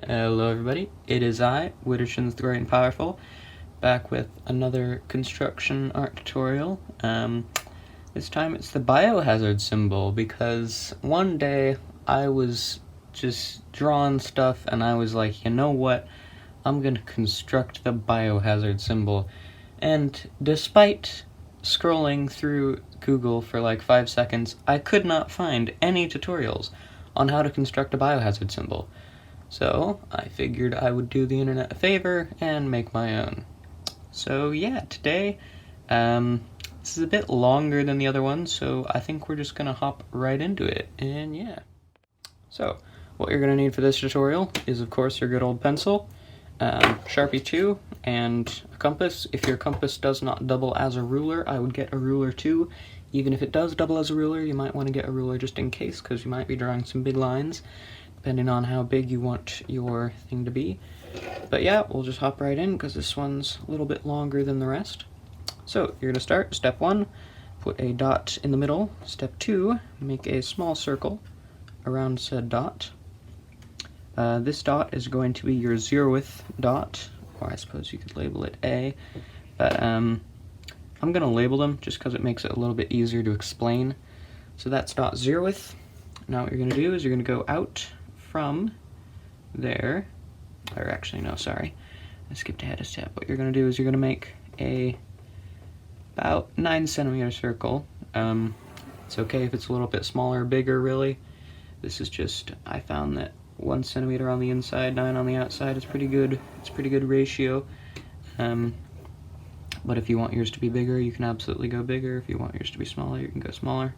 Hello everybody, it is I, Widdershins the Great and Powerful, back with another construction art tutorial. This time it's the Biohazard symbol, because one day I was just drawing stuff and I was like, you know what, I'm gonna construct the Biohazard symbol. And despite scrolling through Google for like 5 seconds, I could not find any tutorials on how to construct a Biohazard symbol. So I figured I would do the internet a favor and make my own. So yeah, today, this is a bit longer than the other one, so I think we're just gonna hop right into it, and yeah. So, what you're gonna need for this tutorial is, of course, your good old pencil, Sharpie 2, and a compass. If your compass does not double as a ruler, I would get a ruler too. Even if it does double as a ruler, you might want to get a ruler just in case, because you might be drawing some big lines, depending on how big you want your thing to be. But yeah, we'll just hop right in, because this one's a little bit longer than the rest. So, you're going to start, step 1, put a dot in the middle. Step 2, make a small circle around said dot. This dot is going to be your 0th dot, or I suppose you could label it A, but I'm going to label them just because it makes it a little bit easier to explain. So that's dot 0th. Now what you're going to do is you're going to go out from there, or actually no, sorry, I skipped ahead a step. What you're going to do is you're going to make a about 9 centimeter circle. It's okay if it's a little bit smaller or bigger, really. This is just, I found that 1 centimeter on the inside, 9 on the outside is pretty good. It's a pretty good ratio. But if you want yours to be bigger, you can absolutely go bigger. If you want yours to be smaller, you can go smaller.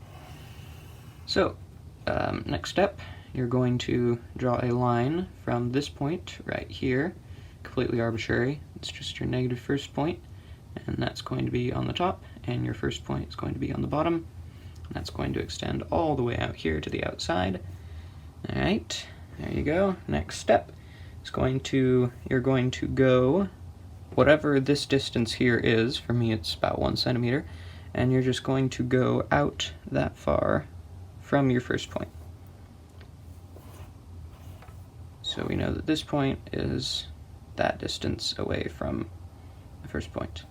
So, next step, you're going to draw a line from this point right here, completely arbitrary. It's just your negative first point, and that's going to be on the top, and your first point is going to be on the bottom, and that's going to extend all the way out here to the outside. Alright, there you go. Next step is you're going to go whatever this distance here is. For me it's about 1 centimeter, and you're just going to go out that far from your first point. So we know that this point is that distance away from the first point.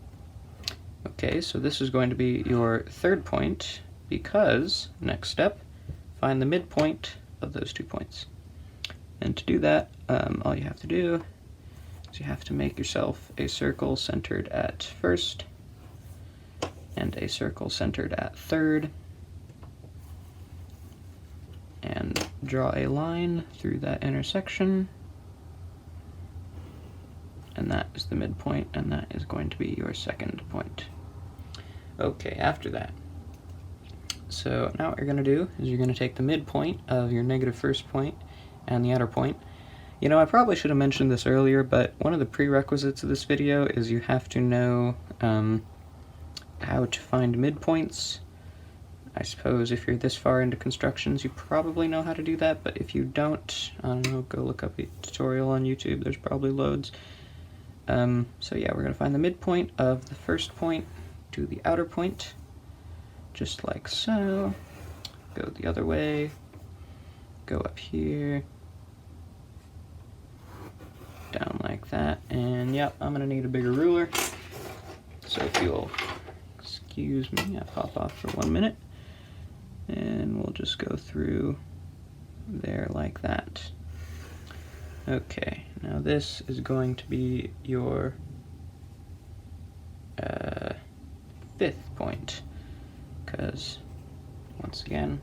Okay, so this is going to be your 3rd point, because, next step, find the midpoint of those 2 points. And to do that, all you have to do is you have to make yourself a circle centered at 1st, and a circle centered at 3rd, and draw a line through that intersection, and that is the midpoint, and that is going to be your 2nd point. Okay, after that, so now what you're going to do is you're going to take the midpoint of your negative first point and the outer point. You know, I probably should have mentioned this earlier, but one of the prerequisites of this video is you have to know how to find midpoints. I suppose if you're this far into constructions, you probably know how to do that, but if you don't, I don't know, go look up a tutorial on YouTube, there's probably loads. So yeah, we're going to find the midpoint of the first point to the outer point, just like so. Go the other way, go up here, down like that, and yep, I'm going to need a bigger ruler, so if you'll excuse me, I'll pop off for 1 minute. And we'll just go through there like that. Okay, now this is going to be your 5th point, because once again,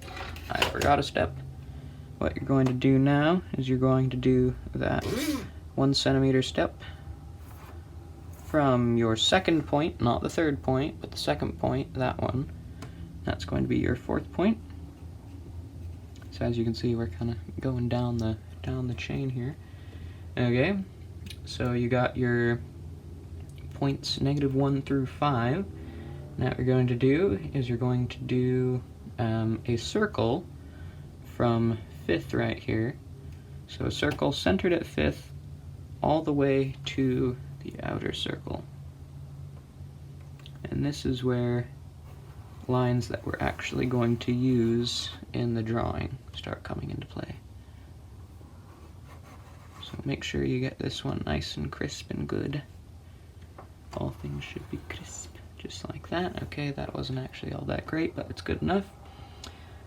I forgot a step. What you're going to do now is you're going to do that 1 centimeter step from your 2nd point, not the 3rd point, but the 2nd point, that one. That's going to be your 4th point. So as you can see, we're kind of going down the chain here. Okay, so you got your points -1 through 5. Now what you're going to do is you're going to do a circle from 5th right here. So a circle centered at 5th all the way to the outer circle. And this is where lines that we're actually going to use in the drawing start coming into play. So So make sure you get this one nice and crisp and good. All things should be crisp, just like that. Okay, that wasn't actually all that great, but it's good enough.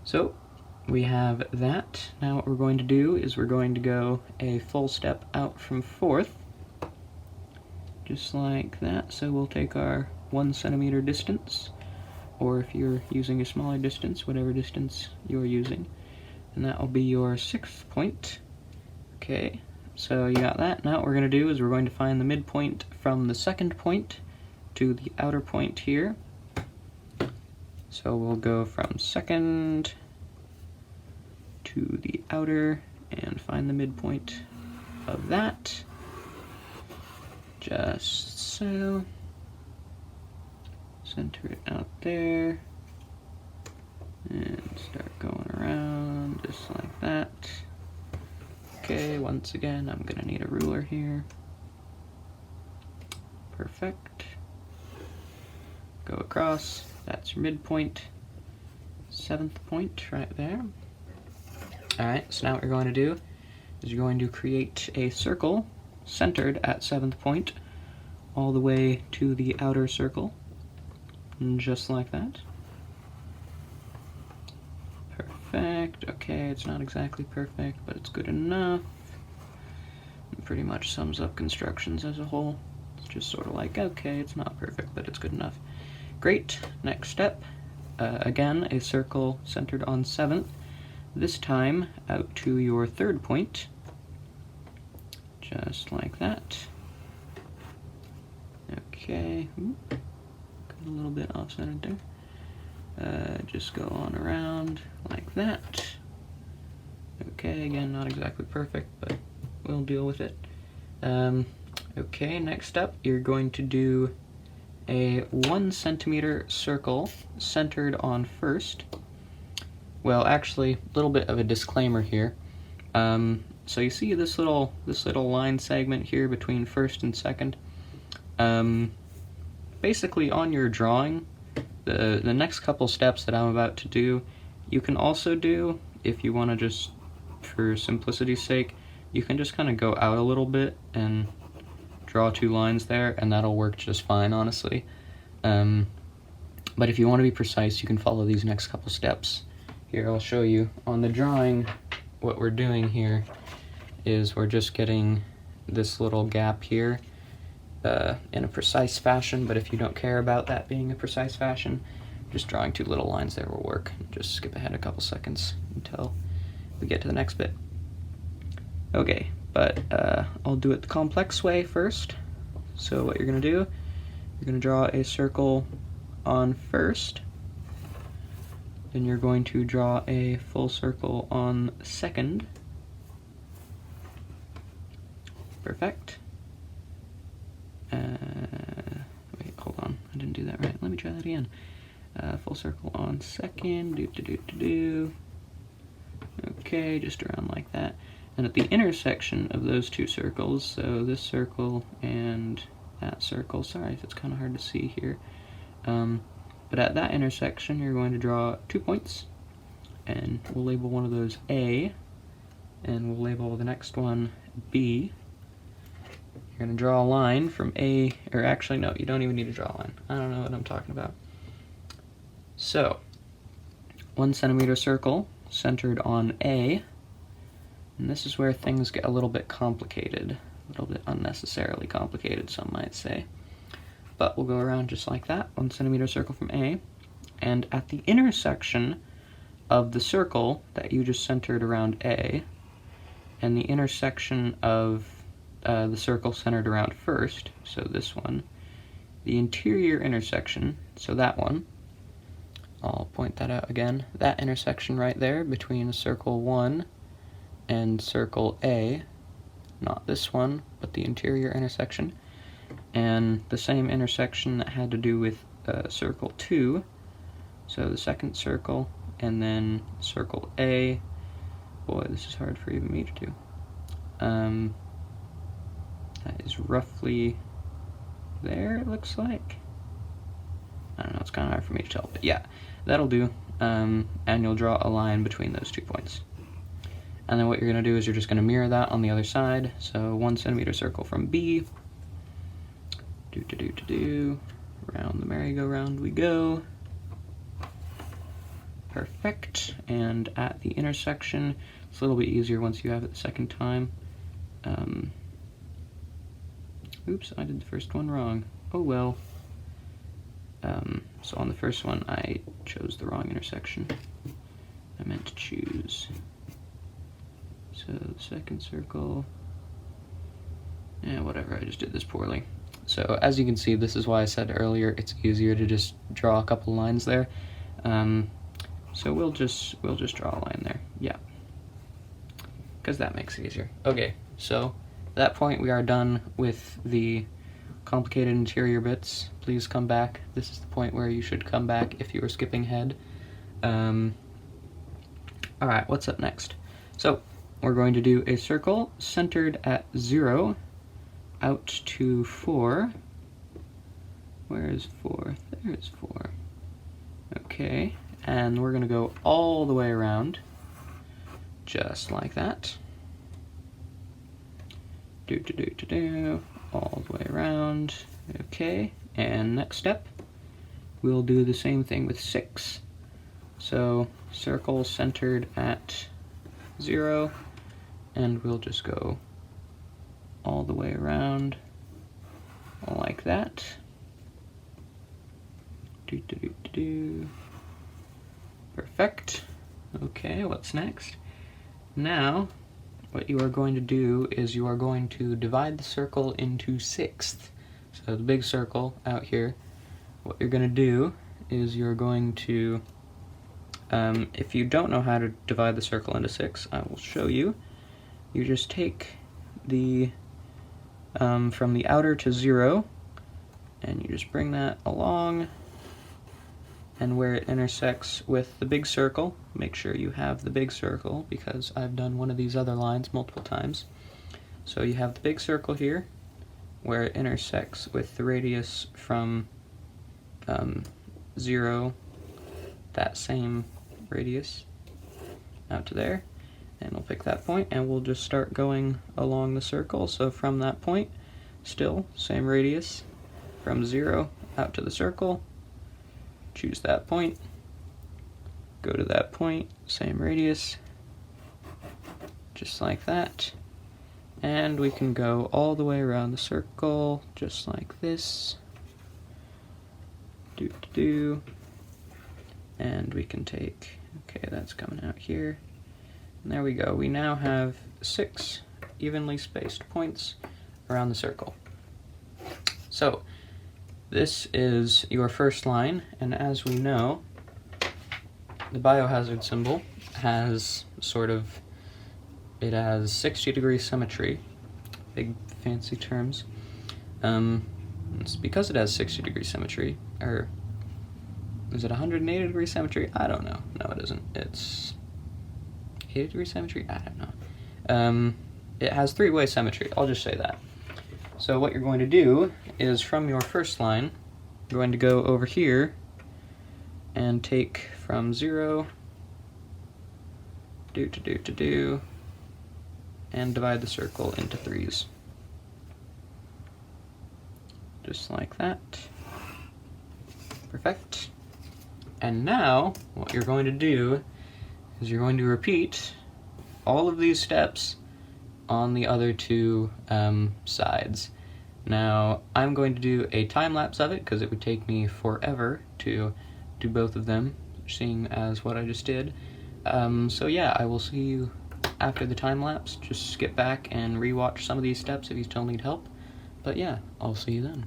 So we have that. Now what we're going to do is we're going to go a full step out from 4th, just like that. So we'll take our 1 centimeter distance, or if you're using a smaller distance, whatever distance you're using, and that will be your 6th point. Okay, so you got that. Now what we're going to do is we're going to find the midpoint from the 2nd point to the outer point here. So we'll go from 2nd to the outer and find the midpoint of that. Just so. Center it out there. And start going around just like that. Okay, once again, I'm gonna need a ruler here. Perfect. Go across, that's your midpoint. 7th point right there. Alright, so now what you're going to do is you're going to create a circle centered at 7th point all the way to the outer circle, just like that. Perfect. Okay, it's not exactly perfect, but it's good enough. It pretty much sums up constructions as a whole. It's just sort of like, okay, it's not perfect, but it's good enough. Great. Next step. Again, a circle centered on 7th. This time out to your 3rd point. Just like that. Okay. Got a little bit off-centered there. Just go on around like that. Okay, again, not exactly perfect, but we'll deal with it. Okay, next up, you're going to do a 1 centimeter circle centered on 1st. Well, actually, a little bit of a disclaimer here. So you see this little line segment here between 1st and 2nd. Basically, on your drawing, the next couple steps that I'm about to do, you can also do, if you want to just, for simplicity's sake, you can just kind of go out a little bit and draw 2 lines there, and that'll work just fine, honestly. But if you want to be precise, you can follow these next couple steps. Here, I'll show you. On the drawing, what we're doing here is we're just getting this little gap here in a precise fashion, but if you don't care about that being a precise fashion, just drawing 2 little lines there will work. Just skip ahead a couple seconds until we get to the next bit. Okay, but I'll do it the complex way first. So what you're going to do, you're going to draw a circle on 1st, then you're going to draw a full circle on 2nd. Perfect. Wait, hold on, I didn't do that right. Let me try that again. Full circle on 2nd, Okay, just around like that. And at the intersection of those 2 circles, so this circle and that circle, sorry if it's kind of hard to see here, but at that intersection you're going to draw 2 points, and we'll label one of those A, and we'll label the next one B. You're going to draw a line from A, or actually no, you don't even need to draw a line. I don't know what I'm talking about. So, 1 centimeter circle centered on A, and this is where things get a little bit complicated, a little bit unnecessarily complicated, some might say. But we'll go around just like that, 1 centimeter circle from A, and at the intersection of the circle that you just centered around A, and the intersection of the circle centered around 1st, so this one, the interior intersection, so that one, I'll point that out again, that intersection right there between circle 1 and circle A, not this one, but the interior intersection, and the same intersection that had to do with circle 2, so the 2nd circle, and then circle A. Boy, this is hard for even me to do. That is roughly there, it looks like. I don't know, it's kind of hard for me to tell, but yeah, that'll do. And you'll draw a line between those 2 points. And then what you're going to do is you're just going to mirror that on the other side. So 1 centimeter circle from B. Round the merry-go-round we go. Perfect. And at the intersection, it's a little bit easier once you have it the second time. Oops, I did the first one wrong. Oh well. So on the first one, I chose the wrong intersection. I meant to choose. So the second circle. Yeah, whatever, I just did this poorly. So as you can see, this is why I said earlier it's easier to just draw a couple lines there. So we'll just draw a line there, yeah, because that makes it easier. Okay, so at that point we are done with the complicated interior bits. Please come back. This is the point where you should come back if you were skipping ahead. Alright, what's up next? So we're going to do a circle centered at 0 out to 4. Where is 4? There is 4. Okay, and we're going to go all the way around, just like that. All the way around. Okay, and next step, we'll do the same thing with 6. So circle centered at 0, and we'll just go all the way around like that. Perfect. Okay, what's next? Now, what you are going to do is you are going to divide the circle into 6ths. So the big circle out here, what you're going to do is you're going to, if you don't know how to divide the circle into 6, I will show you. You just take the, from the outer to 0, and you just bring that along, and where it intersects with the big circle, make sure you have the big circle, because I've done one of these other lines multiple times. So you have the big circle here, where it intersects with the radius from 0, that same radius, out to there, and we'll pick that point, and we'll just start going along the circle. So from that point, still same radius, from 0 out to the circle, choose that point, go to that point, same radius, just like that, and we can go all the way around the circle, just like this, and we can take, okay, that's coming out here, and there we go. We now have 6 evenly spaced points around the circle. So this is your first line, and as we know, the Biohazard symbol has it has 60-degree symmetry, big fancy terms. It's because it has 60-degree symmetry, or is it 180-degree symmetry? I don't know. No, it isn't. It's 80-degree symmetry? I don't know. It has 3-way symmetry, I'll just say that. So what you're going to do is from your first line, you're going to go over here and take from 0, and divide the circle into 3s. Just like that. Perfect. And now, what you're going to do is you're going to repeat all of these steps on the other 2 sides. Now, I'm going to do a time-lapse of it because it would take me forever to do both of them, seeing as what I just did. So yeah, I will see you after the time-lapse. Just skip back and rewatch some of these steps if you still need help. But yeah, I'll see you then.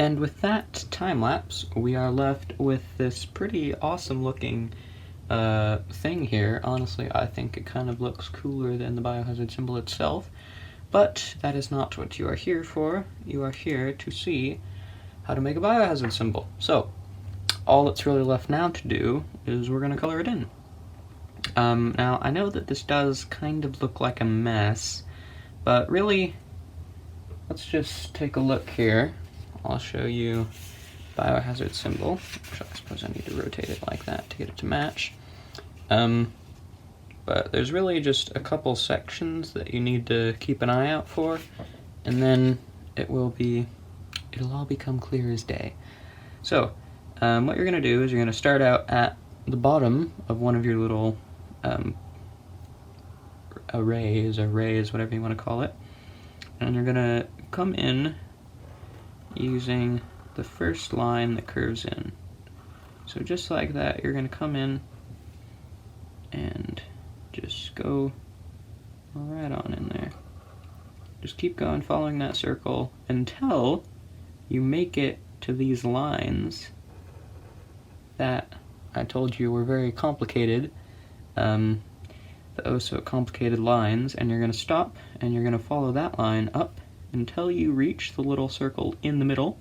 And with that time-lapse, we are left with this pretty awesome looking thing here. Honestly, I think it kind of looks cooler than the Biohazard symbol itself, but that is not what you are here for. You are here to see how to make a Biohazard symbol. So, all that's really left now to do is we're going to color it in. Now, I know that this does kind of look like a mess, but really, let's just take a look here. I'll show you Biohazard symbol, which I suppose I need to rotate it like that to get it to match. But there's really just a couple sections that you need to keep an eye out for, and then it'll all become clear as day. So, what you're going to do is you're going to start out at the bottom of one of your little arrays, whatever you want to call it, and you're going to come in using the first line that curves in. So just like that, you're going to come in and just go right on in there. Just keep going, following that circle until you make it to these lines that I told you were very complicated, the oh so complicated lines, and you're going to stop and you're going to follow that line up until you reach the little circle in the middle,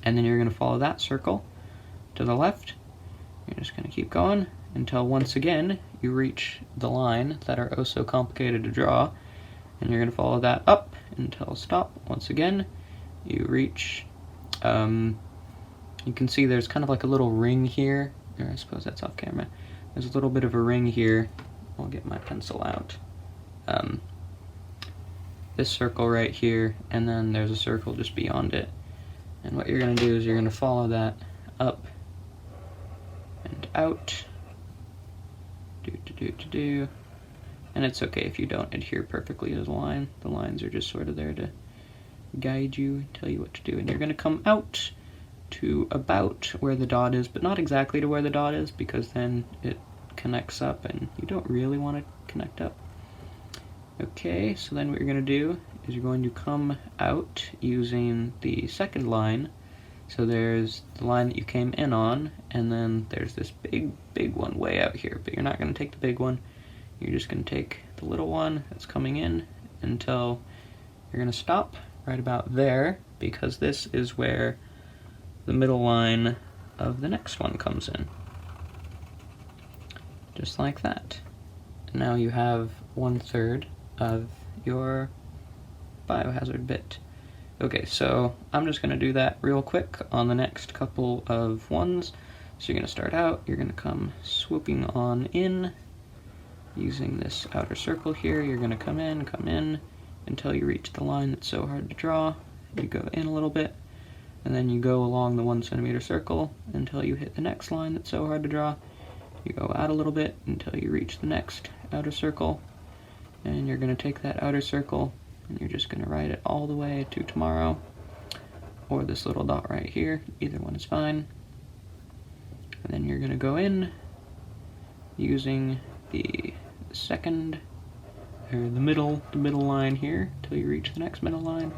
and then you're going to follow that circle to the left. You're just going to keep going until once again you reach the line that are oh so complicated to draw, and you're going to follow that up until stop. Once again you reach, you can see there's kind of like a little ring here, or I suppose that's off camera. There's a little bit of a ring here. I'll get my pencil out. This circle right here, and then there's a circle just beyond it. And what you're going to do is you're going to follow that up and out. And it's okay if you don't adhere perfectly to the line. The lines are just sort of there to guide you, tell you what to do. And you're going to come out to about where the dot is, but not exactly to where the dot is, because then it connects up and you don't really want to connect up. Okay, so then what you're going to do is you're going to come out using the second line. So there's the line that you came in on, and then there's this big one way out here, but you're not going to take the big one. You're just going to take the little one that's coming in until you're going to stop right about there, because this is where the middle line of the next one comes in. Just like that. And now you have 1/3 of your Biohazard bit. Okay, so I'm just going to do that real quick on the next couple of ones. So you're going to start out, you're going to come swooping on in using this outer circle here. You're going to come in until you reach the line that's so hard to draw. You go in a little bit, and then you go along the 1 centimeter circle until you hit the next line that's so hard to draw. You go out a little bit until you reach the next outer circle, and you're going to take that outer circle and you're just going to write it all the way to tomorrow, or this little dot right here. Either one is fine. And then you're going to go in using the second, or the middle line here till you reach the next middle line,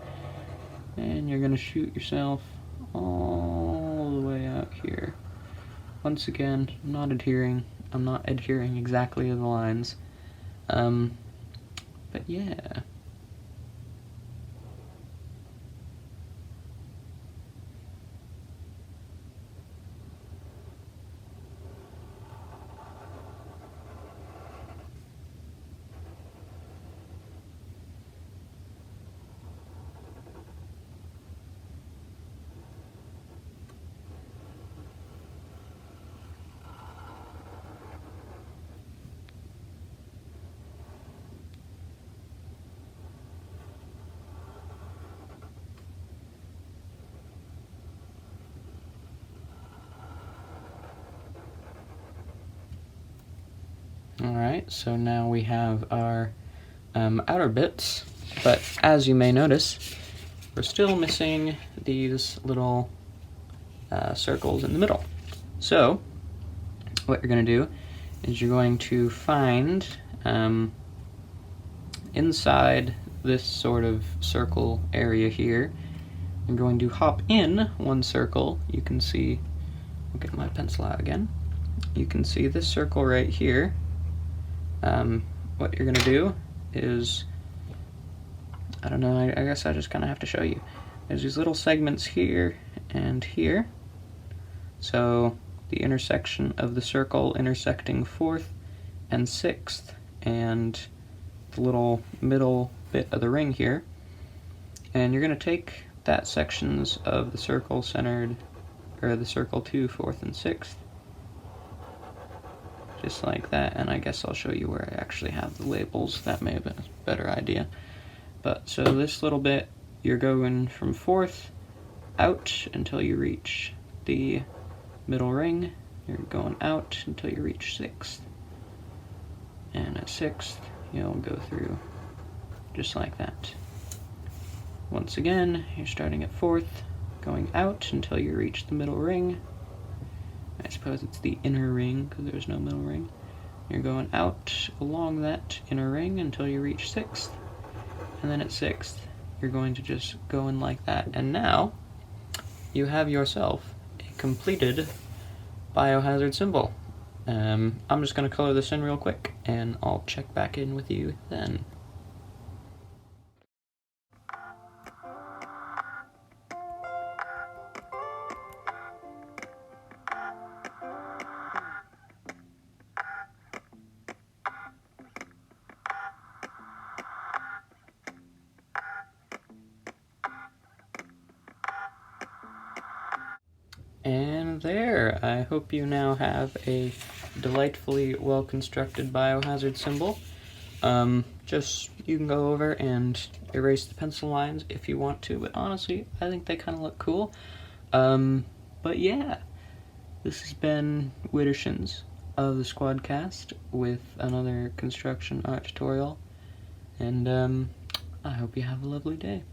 and you're going to shoot yourself all the way out here. Once again, I'm not adhering exactly to the lines, but yeah. Alright, so now we have our outer bits, but as you may notice, we're still missing these little circles in the middle. So, what you're going to do is you're going to find inside this sort of circle area here, you're going to hop in one circle. You can see, I'll get my pencil out again. You can see this circle right here. What you're going to do is, I don't know, I guess I just kind of have to show you. There's these little segments here and here. So the intersection of the circle intersecting 4th and 6th, and the little middle bit of the ring here. And you're going to take that sections of the circle centered, or the circle to 4th and 6th, just like that. And I guess I'll show you where I actually have the labels. That may have been a better idea. But so this little bit, you're going from 4th out until you reach the middle ring. You're going out until you reach 6th. And at 6th, you'll go through just like that. Once again, you're starting at 4th, going out until you reach the middle ring. I suppose it's the inner ring because there's no middle ring. You're going out along that inner ring until you reach 6th. And then at 6th, you're going to just go in like that. And now, you have yourself a completed biohazard symbol. I'm just going to color this in real quick, and I'll check back in with you then. And there, I hope you now have a delightfully well-constructed biohazard symbol. You can go over and erase the pencil lines if you want to, but honestly, I think they kind of look cool. But yeah, this has been Widdershins of the Squadcast with another construction art tutorial, and I hope you have a lovely day.